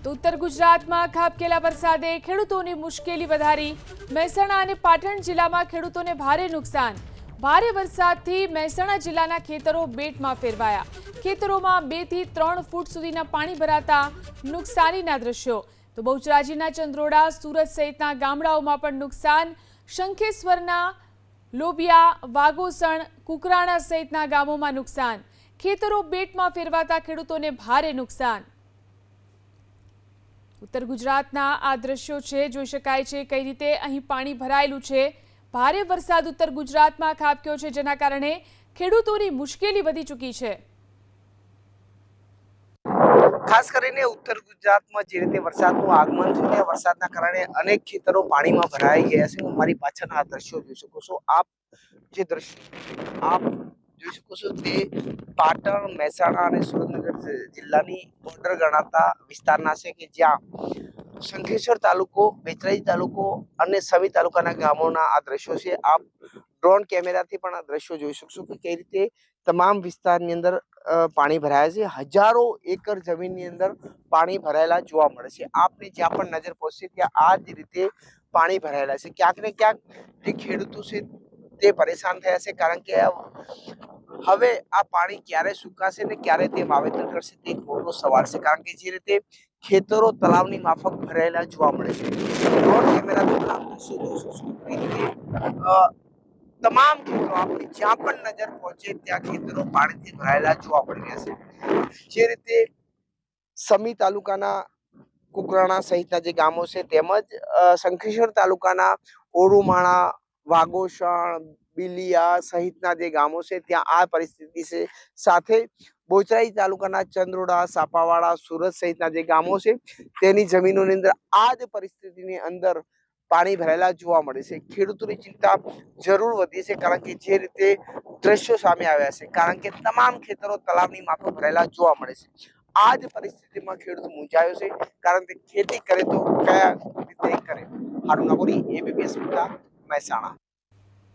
તો ઉત્તર ગુજરાતમાં ખાબકેલા વરસાદે ખેડૂતોની મુશ્કેલી વધારી। મહેસાણા અને પાટણ જિલ્લામાં ખેડૂતોને ભારે નુકસાન। ભારે વરસાદથી મહેસાણા જિલ્લાના ખેતરો બેટમાં ફેરવાયા। ખેતરોમાં 2 થી 3 ફૂટ સુધીના પાણી ભરાતા નુકસાનીના દ્રશ્યો। તો બહુચરાજીના ચંદ્રોડા, સુરત સહિતના ગામડાઓમાં પણ નુકસાન। શંખેશ્વરના લોબિયા, વાગોસણ, કુકરાણા સહિતના ગામોમાં નુકસાન। ખેતરો બેટમાં ફેરવાતા ખેડૂતોને ભારે નુકસાન। ઉત્તર ગુજરાતના આ દ્રશ્યો છે, જોઈ શકાય છે કઈ રીતે અહીં પાણી ભરાયેલું છે। ભારે વરસાદ ઉત્તર ગુજરાતમાં ખાબક્યો છે, જેના કારણે ખેડૂતોની મુશ્કેલી વધી ચૂકી છે। ખાસ કરીને ઉત્તર ગુજરાતમાં જે રીતે વરસાદનું આગમન થયું છે, વરસાદના કારણે અનેક ખેતરો પાણીમાં ભરાઈ ગયા છે। મારી પાછળના આ દ્રશ્યો જોઈ શકો છો। આપ જોઈ શકો છો તે પાટણ, મહેસાણા અને સુરેન્દ્રનગર જિલ્લાની બોર્ડર ગણાતા વિસ્તારના છે કે જ્યાં શંખેશ્વર તાલુકો, બેચરાજી તાલુકો અને સમી તાલુકાના ગામોના આ દ્રશ્યો છે। આપ ડ્રોન કેમેરાથી પણ આ દ્રશ્યો જોઈ શકશો કે કઈ રીતે તમામ વિસ્તારની અંદર પાણી ભરાયા છે। હજારો એકર જમીનની અંદર પાણી ભરાયેલા જોવા મળે છે। આપને જ્યાં પણ નજર પહોંચશે ત્યાં આ જ રીતે પાણી ભરાયેલા છે। ક્યાંક ને ક્યાંક જે ખેડૂતો છે તે પરેશાન થયા છે, કારણ કે હવે આ પાણી ક્યારે સુકાશે ને ક્યારે તે વાવેતર કરશે તે એક મોટો સવાલ છે, કારણ કે જે રીતે ખેતરો તળાવની માફક ભરાયેલા જોવા મળે છે। ડ્રોન કેમેરાથી તમામ ખેતરો આપણે જ્યાં પણ નજર પહોંચે ત્યાં ખેતરો પાણીથી ભરાયેલા જોવા મળી રહ્યા છે। જે રીતે સમી તાલુકાના કુકરાણા સહિતના જે ગામો છે, તેમજ શંખેશ્વર તાલુકાના ઓરુમાણા, વાગોસણ, બિલિયા સહિતના જે ગામો છે ત્યાં આ પરિસ્થિતિ છે। સાથે બોચરાજી તાલુકાના ચંદ્રોડા, સાપાવાડા, સુરત સહિતના જે ગામો છે તેની જમીનોની અંદર આ જ પરિસ્થિતિની અંદર પાણી ભરાયેલા જોવા મળે છે। ખેડૂતોની ચિંતા જરૂર વધી છે, કારણ કે જે રીતે દ્રશ્યો સામે આવ્યા છે, કારણ કે તમામ ખેતરો તળાવની માફક ભરાયેલા જોવા મળે છે। આ જ પરિસ્થિતિમાં ખેડૂત મૂંઝાયો છે, કારણ કે ખેતી કરે તો કયા રીતે કરે। હારું નાગોરી, એબીપી અસ્મિતા, મહેસાણા।